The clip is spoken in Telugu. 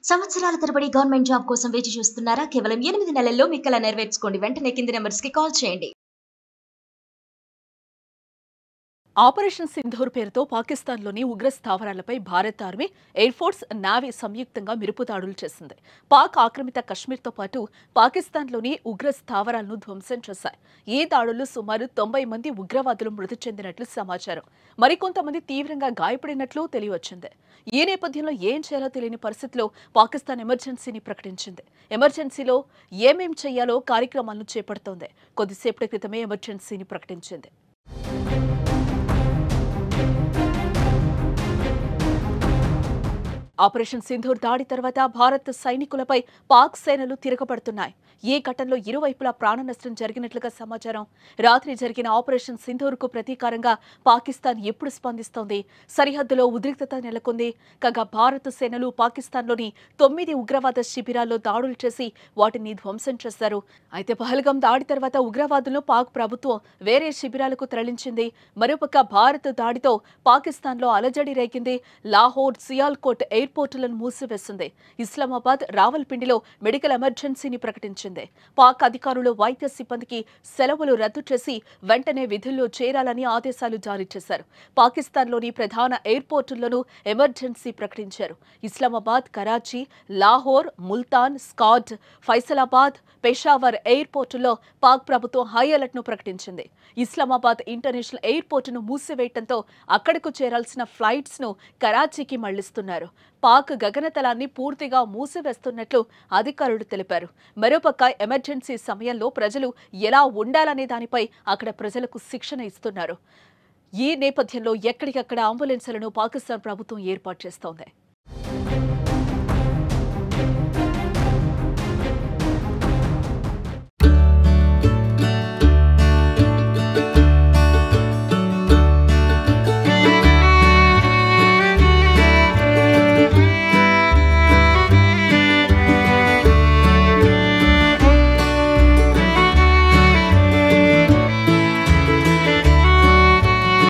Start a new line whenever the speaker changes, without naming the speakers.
సంవత్సరాల తరబడి గవర్నమెంట్ జాబ్ కోసం వేచి చూస్తున్నారా? కేవలం 8 నెలల్లో మీ కల నెరవేర్చుకోండి. వెంటనే కింది నంబర్స్‌కి కాల్ చేయండి.
ఆపరేషన్ సింధూర్ పేరుతో పాకిస్తాన్లోని ఉగ్ర స్థావరాలపై భారత ఆర్మీ, ఎయిర్ ఫోర్స్, నావీ సంయుక్తంగా మిరుపుదాడులు చేసింది. పాక్ ఆక్రమిత కశ్మీర్తో పాటు పాకిస్తాన్లోని ఉగ్ర స్థావరాలను ధ్వంసం చేశాయి. ఈ దాడుల్లో సుమారు 90 మంది ఉగ్రవాదులు మృతి చెందినట్లు సమాచారం. మరికొంతమంది తీవ్రంగా గాయపడినట్లు తెలియవచ్చింది. ఈ నేపథ్యంలో ఏం చేయాలో తెలియని పరిస్థితిలో పాకిస్తాన్ ఎమర్జెన్సీని ప్రకటించింది. ఎమర్జెన్సీలో ఏమేం చేయాలో కార్యక్రమాలను చేపడుతోంది. కొద్దిసేపటి క్రితమే ఎమర్జెన్సీని ప్రకటించింది. ఆపరేషన్ సింధూర్ దాడి తర్వాత భారత్ సైనికులపై పాక్ సేనలు తిరగబడుతున్నాయి. ఈ ఘటనలో ఇరువైపులా ప్రాణ నష్టం జరిగినట్లుగా సమాచారం. రాత్రి జరిగిన ఆపరేషన్ సింధూర్కు ప్రతీకారంగా పాకిస్తాన్ ఎప్పుడు స్పందిస్తోంది? సరిహద్దులో ఉద్రిక్తత నెలకొంది. కాగా భారత సేనలు పాకిస్తాన్లోని 9 ఉగ్రవాద శిబిరాల్లో దాడులు చేసి వాటిని ధ్వంసం చేశారు. అయితే పహల్గాం దాడి తర్వాత ఉగ్రవాదులను పాక్ ప్రభుత్వం వేరే శిబిరాలకు తరలించింది. మరోపక్క భారత్ దాడితో పాకిస్తాన్లో అలజడి రేగింది. లాహోర్, సియాల్కోట్ ఎయిర్పోర్టులను మూసివేసింది. ఇస్లామాబాద్, రావల్పిండిలో మెడికల్ ఎమర్జెన్సీని ప్రకటించింది. పాక్ అధికారులు వైద్య సిబ్బందికి సెలవులు రద్దు చేసి వెంటనే విధుల్లో చేరాలని ఆదేశాలు జారీ చేశారు. పాకిస్తాన్లోని ప్రధాన ఎయిర్పోర్టుల్లోనూ ఎమర్జెన్సీ ప్రకటించారు. ఇస్లామాబాద్, కరాచీ, లాహోర్, ముల్తాన్, స్కాడ్, ఫైసలాబాద్, పెషావర్ ఎయిర్పోర్టుల్లో పాక్ ప్రభుత్వం హై అలర్ట్ ను ప్రకటించింది. ఇస్లామాబాద్ ఇంటర్నేషనల్ ఎయిర్పోర్టును మూసివేయడంతో అక్కడకు చేరాల్సిన ఫ్లైట్స్ ను కరాచీకి మళ్లిస్తున్నారు. పాక్ గగనతలాన్ని పూర్తిగా మూసివేస్తున్నట్లు అధికారులు తెలిపారు. మరోపక్క ఎమర్జెన్సీ సమయంలో ప్రజలు ఎలా ఉండాలనే దానిపై అక్కడ ప్రజలకు శిక్షణ ఇస్తున్నారు. ఈ నేపథ్యంలో ఎక్కడికక్కడ అంబులెన్సులను పాకిస్తాన్ ప్రభుత్వం ఏర్పాటు చేస్తోంది.